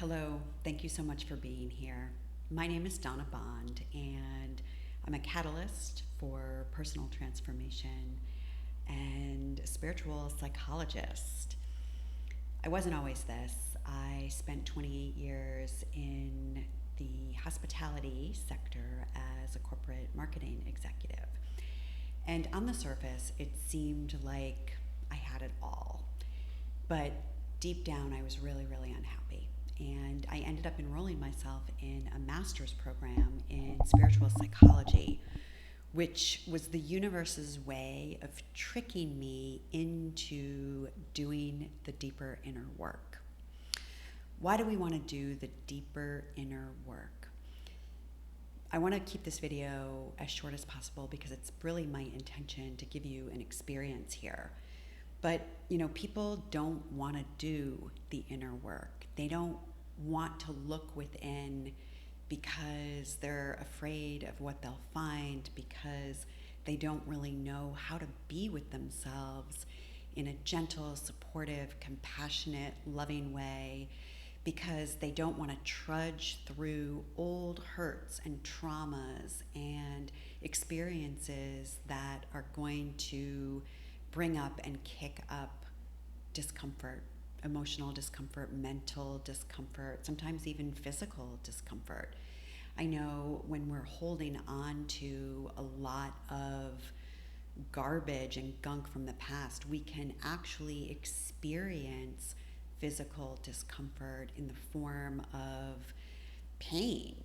Hello, thank you so much for being here. My name is Donna Bond, and I'm a catalyst for personal transformation and a spiritual psychologist. I wasn't always this. I spent 28 years in the hospitality sector as a corporate marketing executive. And on the surface, it seemed like I had it all. But deep down, I was really, really unhappy. And I ended up enrolling myself in a master's program in spiritual psychology, which was the universe's way of tricking me into doing the deeper inner work. Why do we want to do the deeper inner work? I want to keep this video as short as possible because it's really my intention to give you an experience here. But, people don't want to do the inner work. They don't want to look within because they're afraid of what they'll find, because they don't really know how to be with themselves in a gentle, supportive, compassionate, loving way, because they don't want to trudge through old hurts and traumas and experiences that are going to bring up and kick up discomfort, emotional discomfort, mental discomfort, sometimes even physical discomfort. I know when we're holding on to a lot of garbage and gunk from the past, we can actually experience physical discomfort in the form of pain,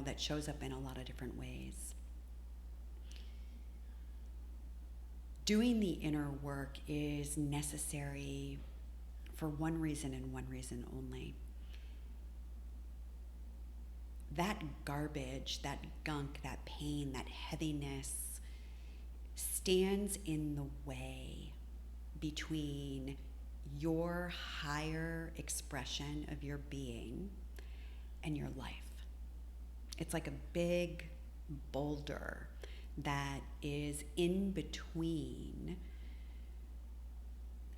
that shows up in a lot of different ways. Doing the inner work is necessary for one reason and one reason only. That garbage, that gunk, that pain, that heaviness stands in the way between your higher expression of your being and your life. It's like a big boulder that is in between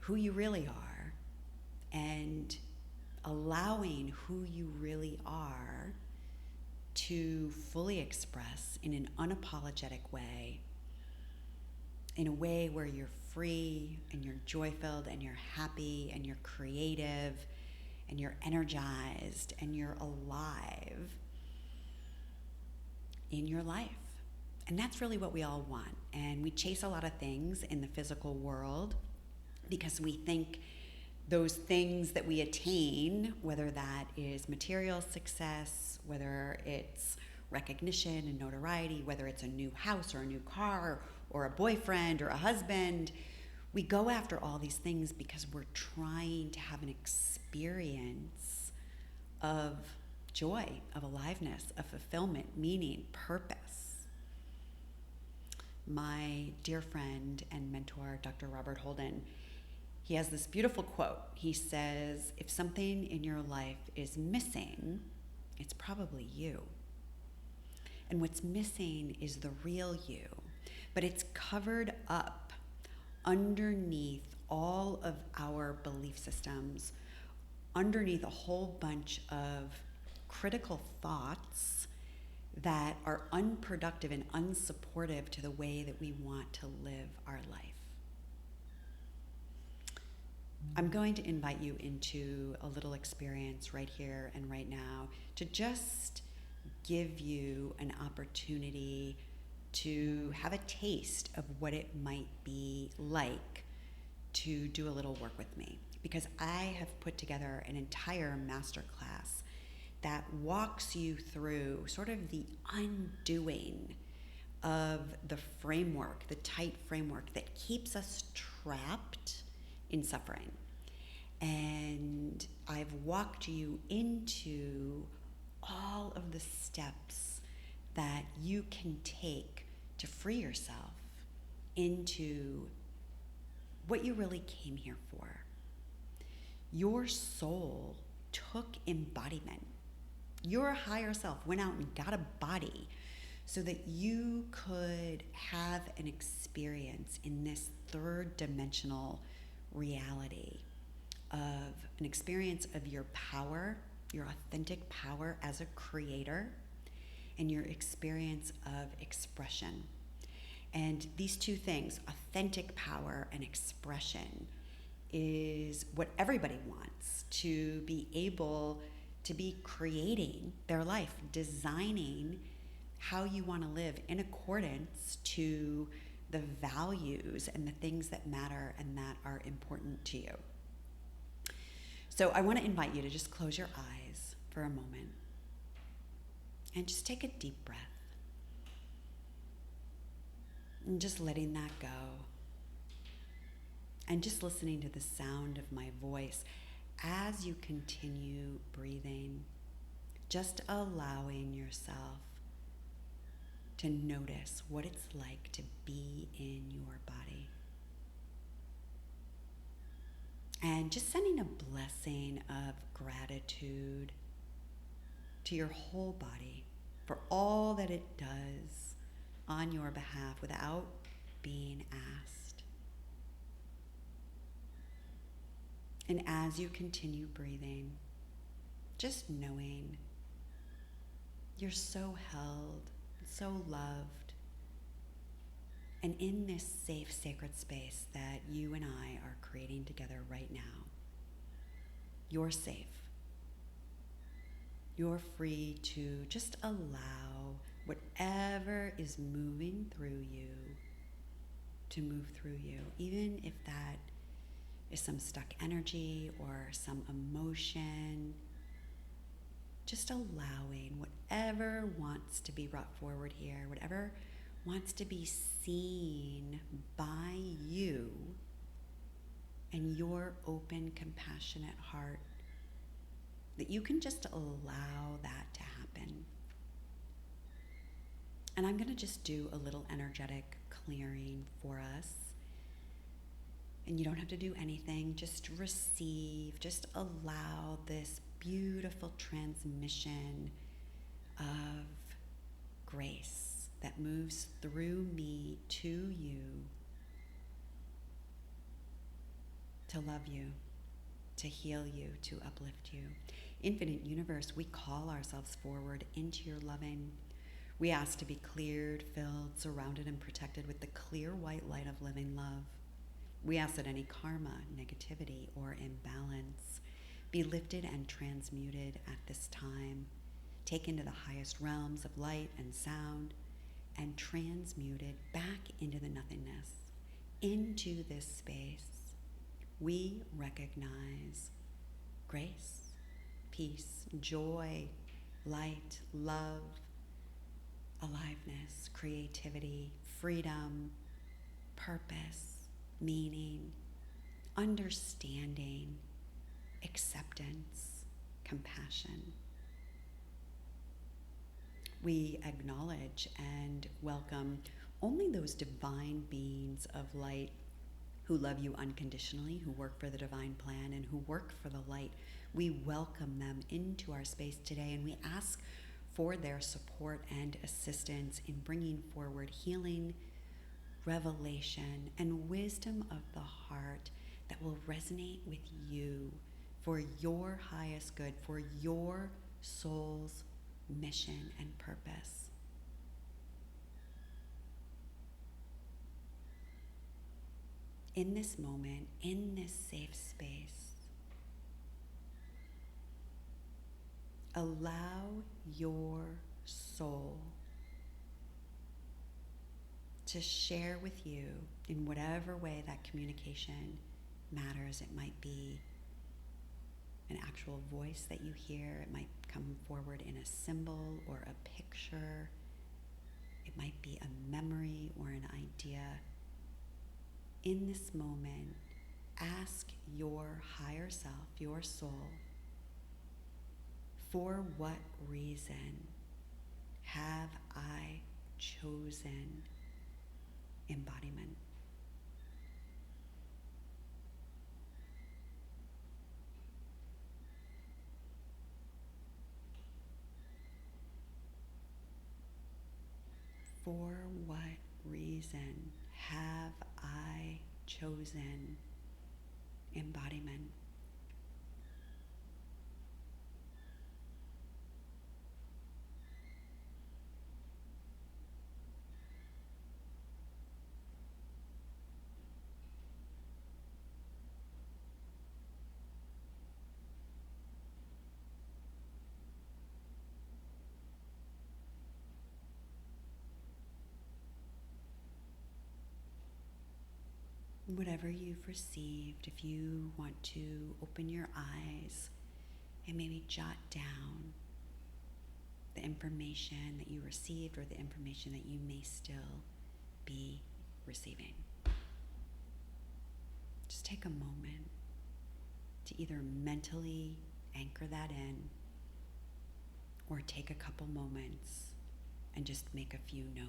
who you really are and allowing who you really are to fully express in an unapologetic way, in a way where you're free and you're joy-filled and you're happy and you're creative and you're energized and you're alive in your life. And that's really what we all want. And we chase a lot of things in the physical world because we think those things that we attain, whether that is material success, whether it's recognition and notoriety, whether it's a new house or a new car or a boyfriend or a husband, we go after all these things because we're trying to have an experience of joy, of aliveness, of fulfillment, meaning, purpose. My dear friend and mentor, Dr. Robert Holden, he has this beautiful quote. He says, if something in your life is missing, it's probably you. And what's missing is the real you, but it's covered up underneath all of our belief systems, underneath a whole bunch of critical thoughts that are unproductive and unsupportive to the way that we want to live our life. I'm going to invite you into a little experience right here and right now to just give you an opportunity to have a taste of what it might be like to do a little work with me, because I have put together an entire masterclass that walks you through sort of the undoing of the framework, the tight framework that keeps us trapped in suffering. And I've walked you into all of the steps that you can take to free yourself into what you really came here for. Your soul took embodiment. Your higher self went out and got a body so that you could have an experience in this third dimensional reality of an experience of your power your authentic power as a creator, and your experience of expression. And these two things, authentic power and expression, is what everybody wants, to be able to be creating their life, designing how you want to live in accordance to the values and the things that matter and that are important to you. So I want to invite you to just close your eyes for a moment and just take a deep breath and just letting that go and just listening to the sound of my voice as you continue breathing, just allowing yourself to notice what it's like to be in your body. And just sending a blessing of gratitude to your whole body for all that it does on your behalf without being asked. And as you continue breathing, just knowing you're so held, so loved, and in this safe, sacred space that you and I are creating together right now, you're safe. You're free to just allow whatever is moving through you to move through you, even if that is some stuck energy or some emotion. Just allowing whatever wants to be brought forward here, whatever wants to be seen by you and your open, compassionate heart, that you can just allow that to happen. And I'm going to just do a little energetic clearing for us. And you don't have to do anything, just receive, just allow this beautiful transmission of grace that moves through me to you, to love you, to heal you, to uplift you. Infinite universe, we call ourselves forward into your loving. We ask to be cleared, filled, surrounded, and protected with the clear white light of living love. We ask that any karma, negativity, or imbalance be lifted and transmuted at this time, taken to the highest realms of light and sound, and transmuted back into the nothingness, into this space. We recognize grace, peace, joy, light, love, aliveness, creativity, freedom, purpose, meaning, understanding, acceptance, compassion. We acknowledge and welcome only those divine beings of light who love you unconditionally, who work for the divine plan, and who work for the light. We welcome them into our space today, and we ask for their support and assistance in bringing forward healing, revelation, and wisdom of the heart that will resonate with you for your highest good, for your soul's mission and purpose. In this moment, in this safe space, allow your soul to share with you in whatever way that communication matters. It might be an actual voice that you hear. It might come forward in a symbol or a picture. It might be a memory or an idea. In this moment, ask your higher self, your soul, for what reason have I chosen embodiment? For what reason have I chosen embodiment? whatever you've received, if you want to open your eyes and maybe jot down the information that you received or the information that you may still be receiving. Just take a moment to either mentally anchor that in or take a couple moments and just make a few notes.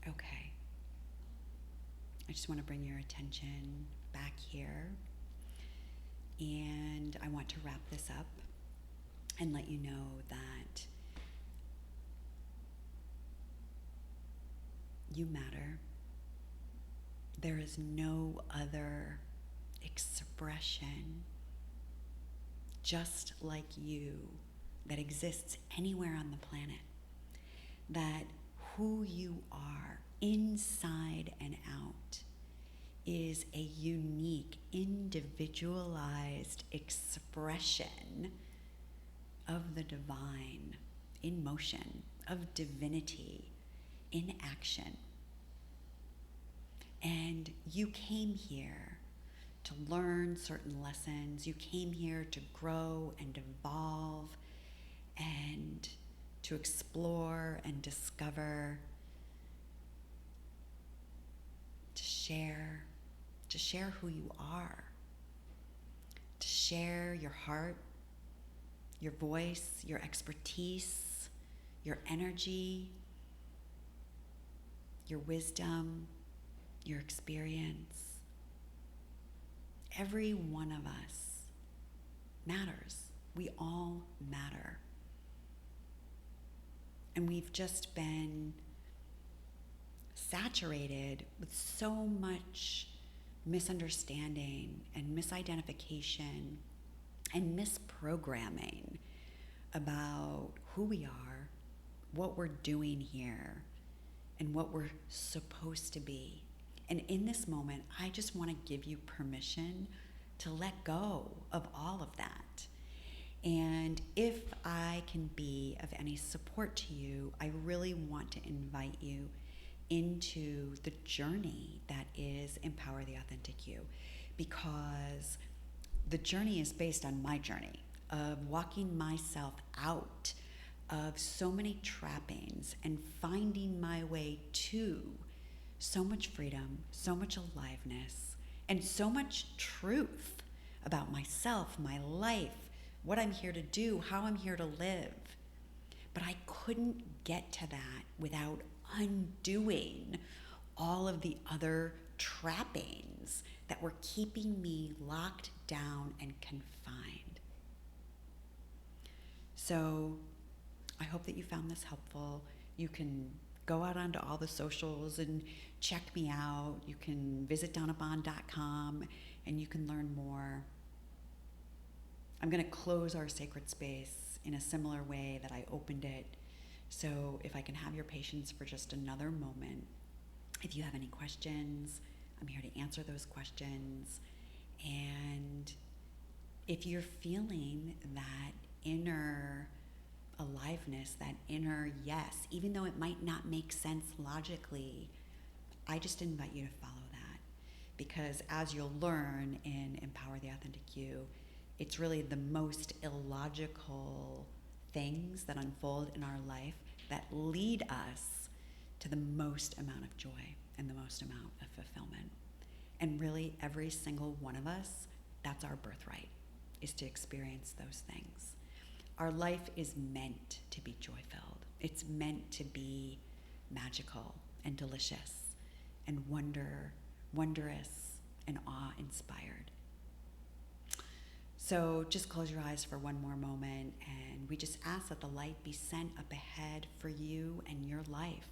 Okay. I just want to bring your attention back here, and I want to wrap this up and let you know that you matter. There is no other expression just like you that exists anywhere on the planet. That who you are inside and out is a unique, individualized expression of the divine in motion, of divinity in action. And you came here to learn certain lessons. You came here to grow and evolve and to explore and discover, to share who you are, to share your heart, your voice, your expertise, your energy, your wisdom, your experience. Every one of us matters. We all matter. And we've just been saturated with so much misunderstanding and misidentification and misprogramming about who we are, what we're doing here, and what we're supposed to be. And in this moment, I just want to give you permission to let go of all of that. And if I can be of any support to you, I really want to invite you into the journey that is Empower the Authentic You, because the journey is based on my journey of walking myself out of so many trappings and finding my way to so much freedom, so much aliveness, and so much truth about myself, my life, what I'm here to do, how I'm here to live. But I couldn't get to that without undoing all of the other trappings that were keeping me locked down and confined. So I hope that you found this helpful. You can go out onto all the socials and check me out. You can visit donnabond.com and you can learn more. I'm going to close our sacred space in a similar way that I opened it. So if I can have your patience for just another moment, if you have any questions, I'm here to answer those questions. And if you're feeling that inner aliveness, that inner yes, even though it might not make sense logically, I just invite you to follow that. Because as you'll learn in Empower the Authentic You, it's really the most illogical things that unfold in our life that lead us to the most amount of joy and the most amount of fulfillment. And really, every single one of us, that's our birthright, is to experience those things. Our life is meant to be joy-filled. It's meant to be magical and delicious and wondrous and awe-inspired. So just close your eyes for one more moment, and we just ask that the light be sent up ahead for you and your life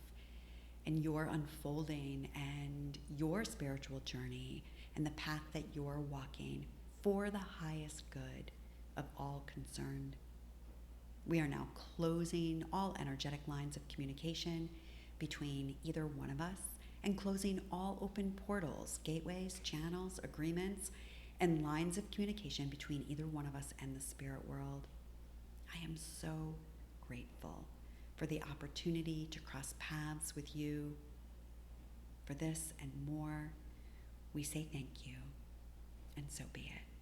and your unfolding and your spiritual journey and the path that you're walking for the highest good of all concerned. We are now closing all energetic lines of communication between either one of us and closing all open portals, gateways, channels, agreements, and lines of communication between either one of us and the spirit world. I am so grateful for the opportunity to cross paths with you. For this and more, we say thank you, and so be it.